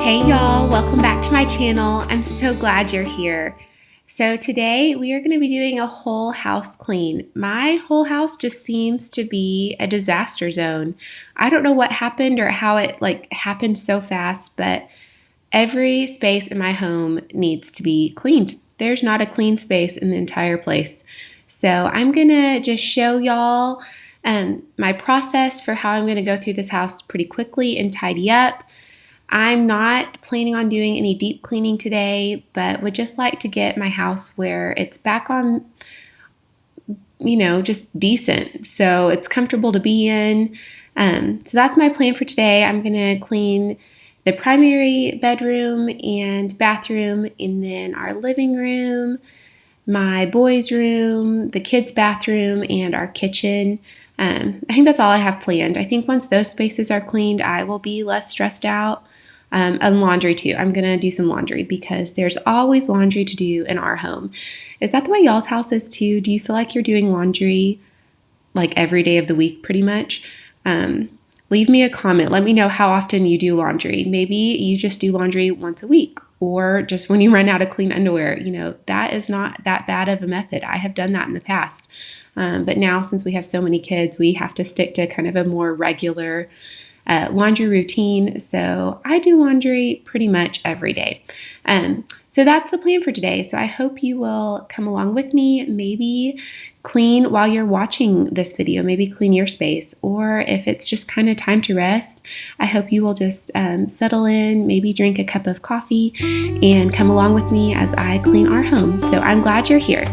Hey y'all, welcome back to my channel. I'm so glad you're here. So today we are going to be doing a whole house clean. My whole house just seems to be a disaster zone. I don't know what happened or how it happened so fast, but every space in my home needs to be cleaned. There's not a clean space in the entire place. So I'm going to just show y'all my process for how I'm going to go through this house pretty quickly and tidy up. I'm not planning on doing any deep cleaning today, but would just like to get my house where it's back on, just decent. So it's comfortable to be in. So that's my plan for today. I'm going to clean the primary bedroom and bathroom, and then our living room, my boys' room, the kids' bathroom, and our kitchen. I think that's all I have planned. I think once those spaces are cleaned, I will be less stressed out. And laundry too. I'm going to do some laundry because there's always laundry to do in our home. Is that the way y'all's house is too? Do you feel like you're doing laundry like every day of the week pretty much? Leave me a comment. Let me know how often you do laundry. Maybe you just do laundry once a week or just when you run out of clean underwear. That is not that bad of a method. I have done that in the past. But now since we have so many kids, we have to stick to kind of a more regular laundry routine. So I do laundry pretty much every day. So that's the plan for today. So I hope you will come along with me, maybe clean while you're watching this video, maybe clean your space, or if it's just kind of time to rest, I hope you will just settle in, maybe drink a cup of coffee and come along with me as I clean our home. So I'm glad you're here.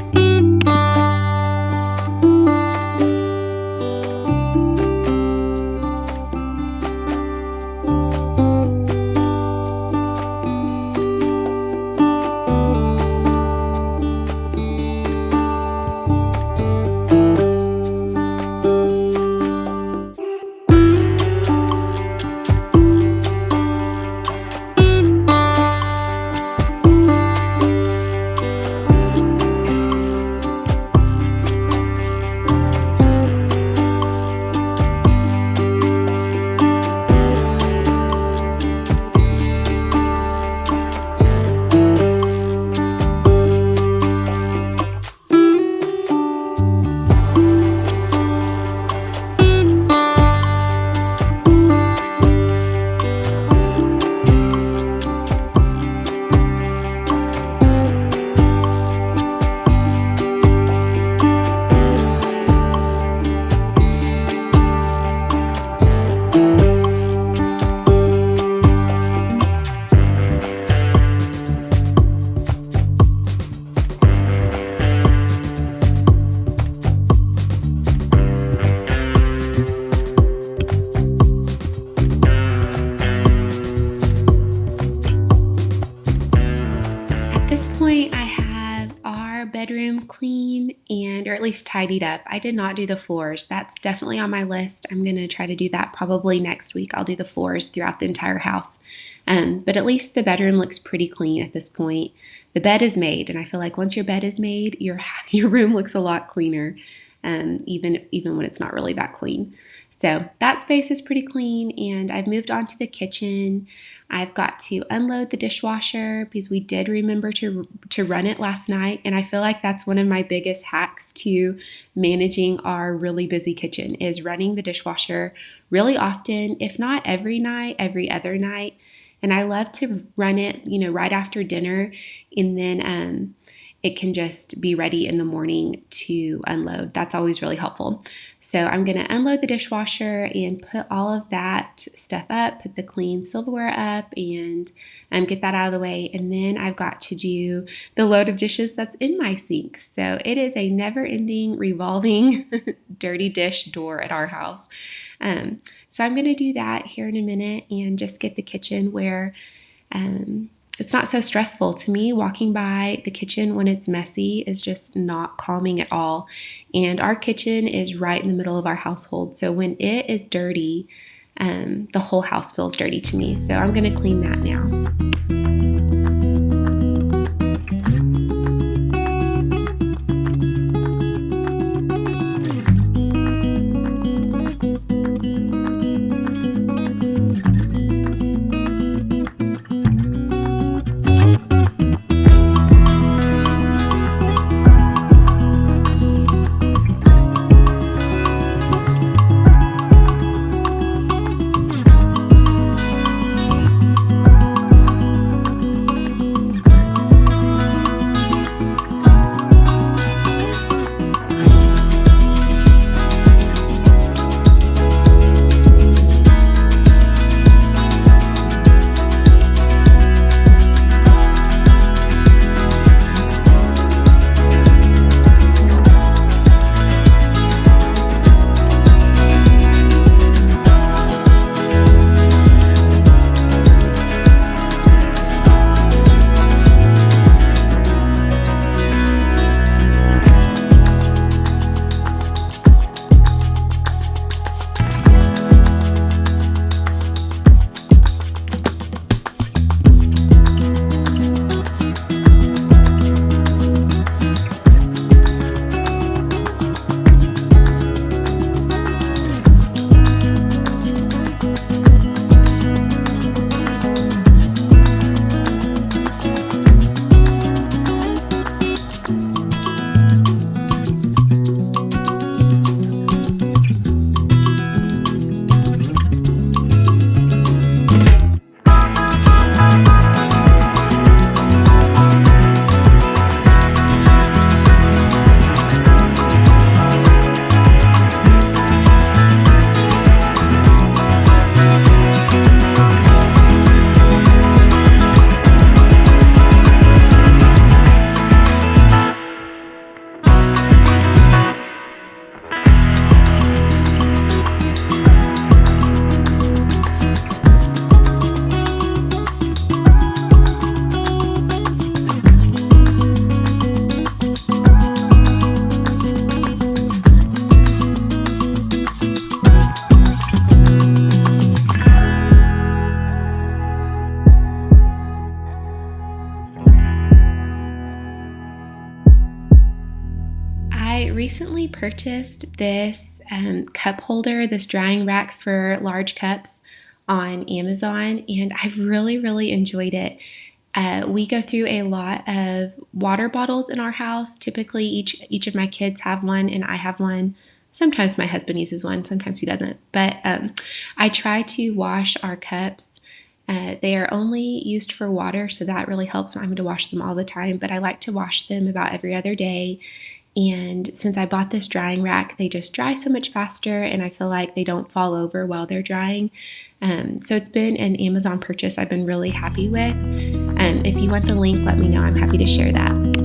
Bedroom clean or at least tidied up. I did not do the floors. That's definitely on my list. I'm going to try to do that probably next week. I'll do the floors throughout the entire house. But at least the bedroom looks pretty clean at this point. The bed is made, and I feel like once your bed is made, your room looks a lot cleaner, even when it's not really that clean. So that space is pretty clean, and I've moved on to the kitchen. I've got to unload the dishwasher because we did remember to run it last night, and I feel like that's one of my biggest hacks to managing our really busy kitchen is running the dishwasher really often, if not every night, every other night. And I love to run it, right after dinner, and then it can just be ready in the morning to unload. That's always really helpful. So I'm going to unload the dishwasher and put all of that stuff up, put the clean silverware up, and get that out of the way. And then I've got to do the load of dishes that's in my sink. So it is a never-ending, revolving dirty dish door at our house. So I'm going to do that here in a minute and just get the kitchen where it's not so stressful. To me, walking by the kitchen when it's messy is just not calming at all. And our kitchen is right in the middle of our household. So when it is dirty, the whole house feels dirty to me. So I'm going to clean that now. I recently purchased this cup holder, this drying rack for large cups on Amazon, and I've really enjoyed it. We go through a lot of water bottles in our house. Typically, each of my kids have one, and I have one. Sometimes my husband uses one, sometimes he doesn't. But I try to wash our cups. They are only used for water, so that really helps. I'm having to wash them all the time, but I like to wash them about every other day. And since I bought this drying rack, they just dry so much faster, and I feel like they don't fall over while they're drying. So it's been an Amazon purchase I've been really happy with. If you want the link, let me know. I'm happy to share that.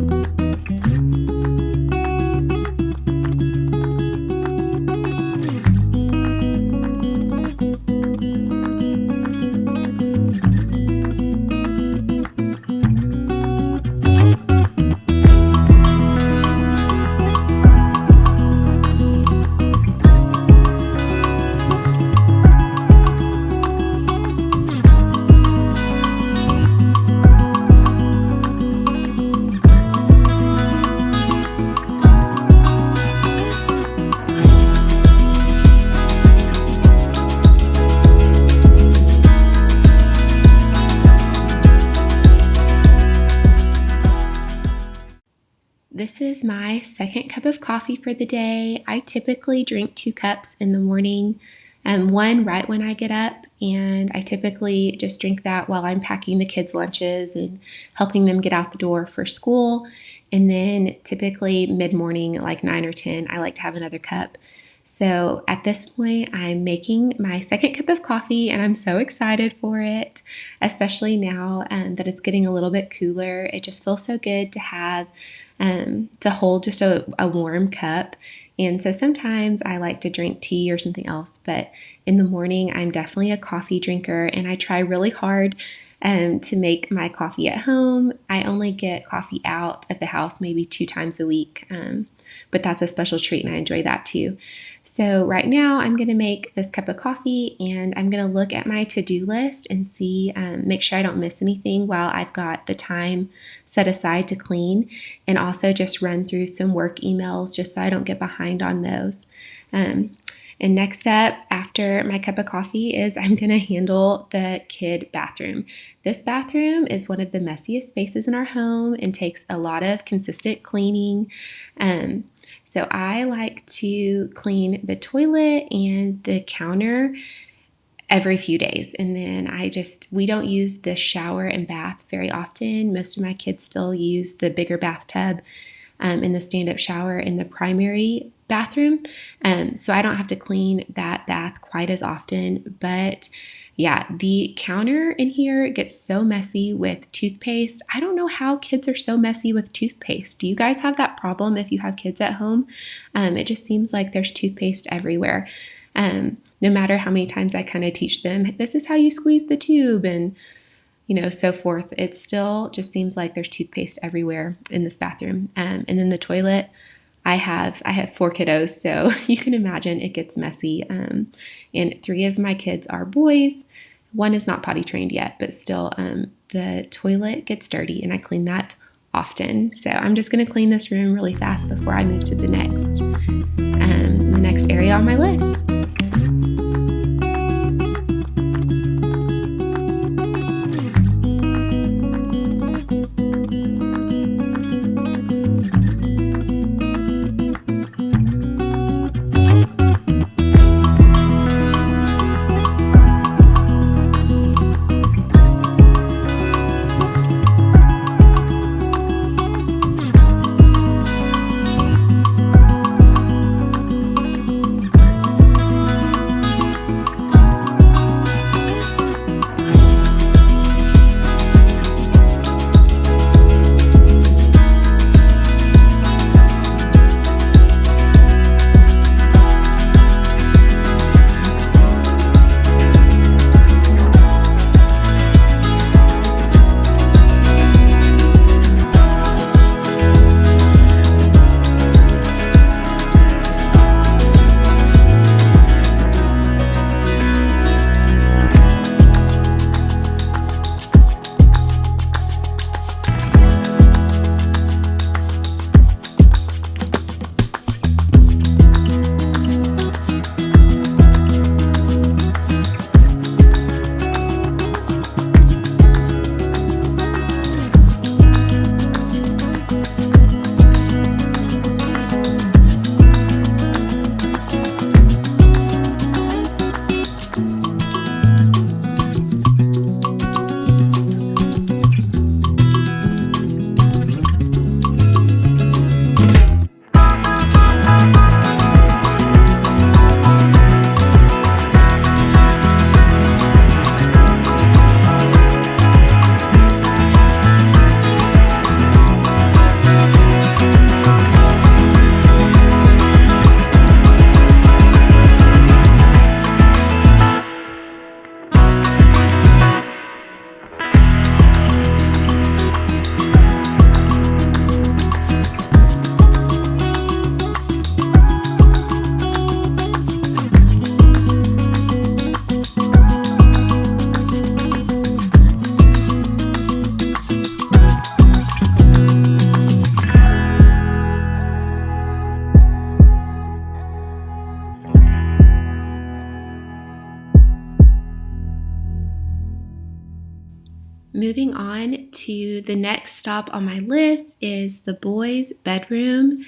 This is my second cup of coffee for the day. I typically drink 2 cups in the morning, one right when I get up, and I typically just drink that while I'm packing the kids' lunches and helping them get out the door for school. And then typically mid-morning, like 9 or 10, I like to have another cup. So at this point, I'm making my second cup of coffee, and I'm so excited for it, especially now that it's getting a little bit cooler. It just feels so good to have to hold just a warm cup. And so sometimes I like to drink tea or something else, but in the morning I'm definitely a coffee drinker, and I try really hard to make my coffee at home. I only get coffee out of the house maybe 2 times a week, but that's a special treat and I enjoy that too. So right now I'm going to make this cup of coffee, and I'm going to look at my to-do list and see, make sure I don't miss anything while I've got the time set aside to clean, and also just run through some work emails just so I don't get behind on those. And next up, after my cup of coffee, is I'm going to handle the kid bathroom. This bathroom is one of the messiest spaces in our home and takes a lot of consistent cleaning. So I like to clean the toilet and the counter every few days. And then we don't use the shower and bath very often. Most of my kids still use the bigger bathtub and the stand-up shower in the primary bathroom. So I don't have to clean that bath quite as often. But yeah, the counter in here gets so messy with toothpaste. I don't know how kids are so messy with toothpaste. Do you guys have that problem if you have kids at home? It just seems like there's toothpaste everywhere. No matter how many times I kind of teach them, this is how you squeeze the tube and so forth. It still just seems like there's toothpaste everywhere in this bathroom. And then the toilet, I have 4 kiddos, so you can imagine it gets messy. And 3 of my kids are boys. 1 is not potty trained yet, but still the toilet gets dirty, and I clean that often. So I'm just going to clean this room really fast before I move to the next area on my list. moving on to the next stop on my list is the boys' bedroom.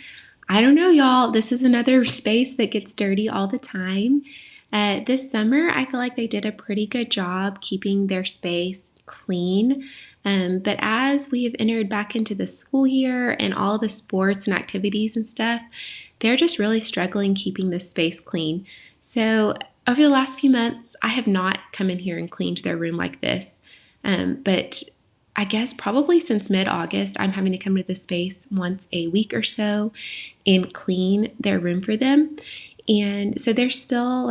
I don't know, y'all. This is another space that gets dirty all the time. This summer, I feel like they did a pretty good job keeping their space clean. But as we have entered back into the school year and all the sports and activities and stuff, they're just really struggling keeping this space clean. So over the last few months, I have not come in here and cleaned their room like this. But I guess probably since mid-August, I'm having to come to this space once a week or so and clean their room for them. And so there's still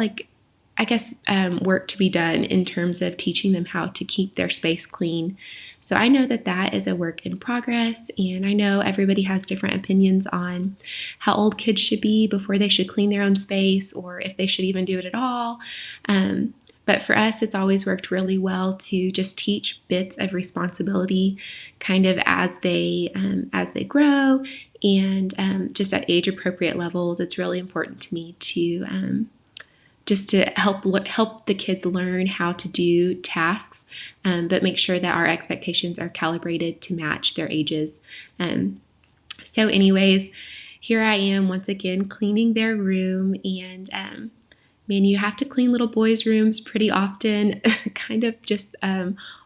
work to be done in terms of teaching them how to keep their space clean. So I know that that is a work in progress, and I know everybody has different opinions on how old kids should be before they should clean their own space, or if they should even do it at all. But for us, it's always worked really well to just teach bits of responsibility kind of as they grow, and just at age appropriate levels. It's really important to me to just to help the kids learn how to do tasks, but make sure that our expectations are calibrated to match their ages. So anyways, here I am once again cleaning their room, and man, you have to clean little boys' rooms pretty often, kind of just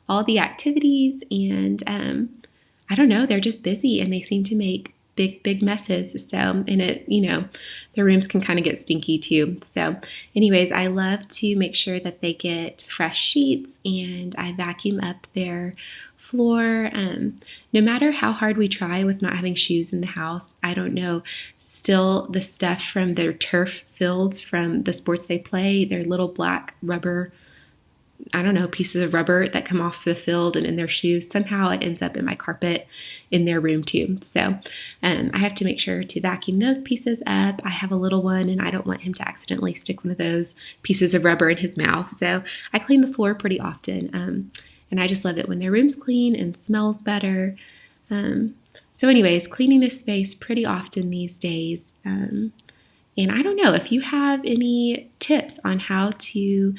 all the activities, and I don't know, they're just busy and they seem to make big messes. So, and their rooms can kind of get stinky too. So anyways, I love to make sure that they get fresh sheets, and I vacuum up their floor. No matter how hard we try with not having shoes in the house, I don't know, still the stuff from their turf fields from the sports they play, their little black rubber, pieces of rubber that come off the field and in their shoes, somehow it ends up in my carpet in their room too. So I have to make sure to vacuum those pieces up. I have a little one, and I don't want him to accidentally stick one of those pieces of rubber in his mouth. So I clean the floor pretty often, and I just love it when their room's clean and smells better. So anyways, cleaning this space pretty often these days. And I don't know if you have any tips on how to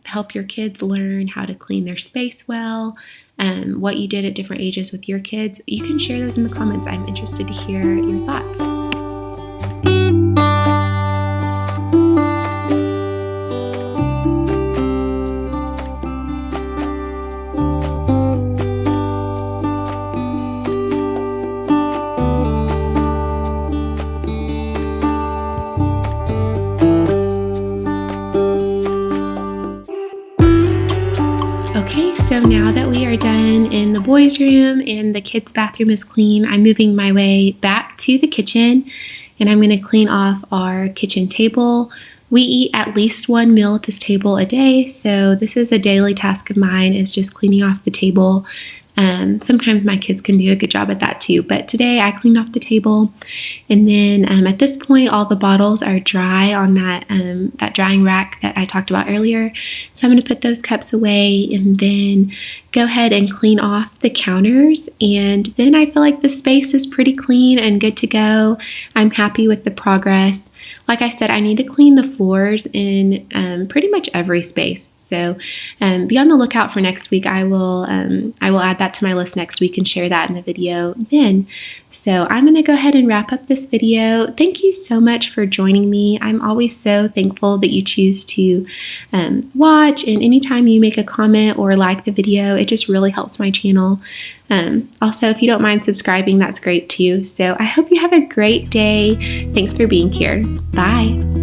help your kids learn how to clean their space well, what you did at different ages with your kids. You can share those in the comments. I'm interested to hear your thoughts. Okay, so now that we are done in the boys' room and the kids' bathroom is clean, I'm moving my way back to the kitchen, and I'm going to clean off our kitchen table. We eat at least one meal at this table a day, so this is a daily task of mine, is just cleaning off the table. Sometimes my kids can do a good job at that too, but today I cleaned off the table, and then at this point all the bottles are dry on that drying rack that I talked about earlier. So I'm going to put those cups away and then go ahead and clean off the counters, and then I feel like the space is pretty clean and good to go. I'm happy with the progress. Like I said, I need to clean the floors in pretty much every space. So be on the lookout for next week. I will add that to my list next week and share that in the video then. So I'm going to go ahead and wrap up this video. Thank you so much for joining me. I'm always so thankful that you choose to watch, and anytime you make a comment or like the video, it just really helps my channel. Also, if you don't mind subscribing, that's great too. So I hope you have a great day. Thanks for being here. Bye.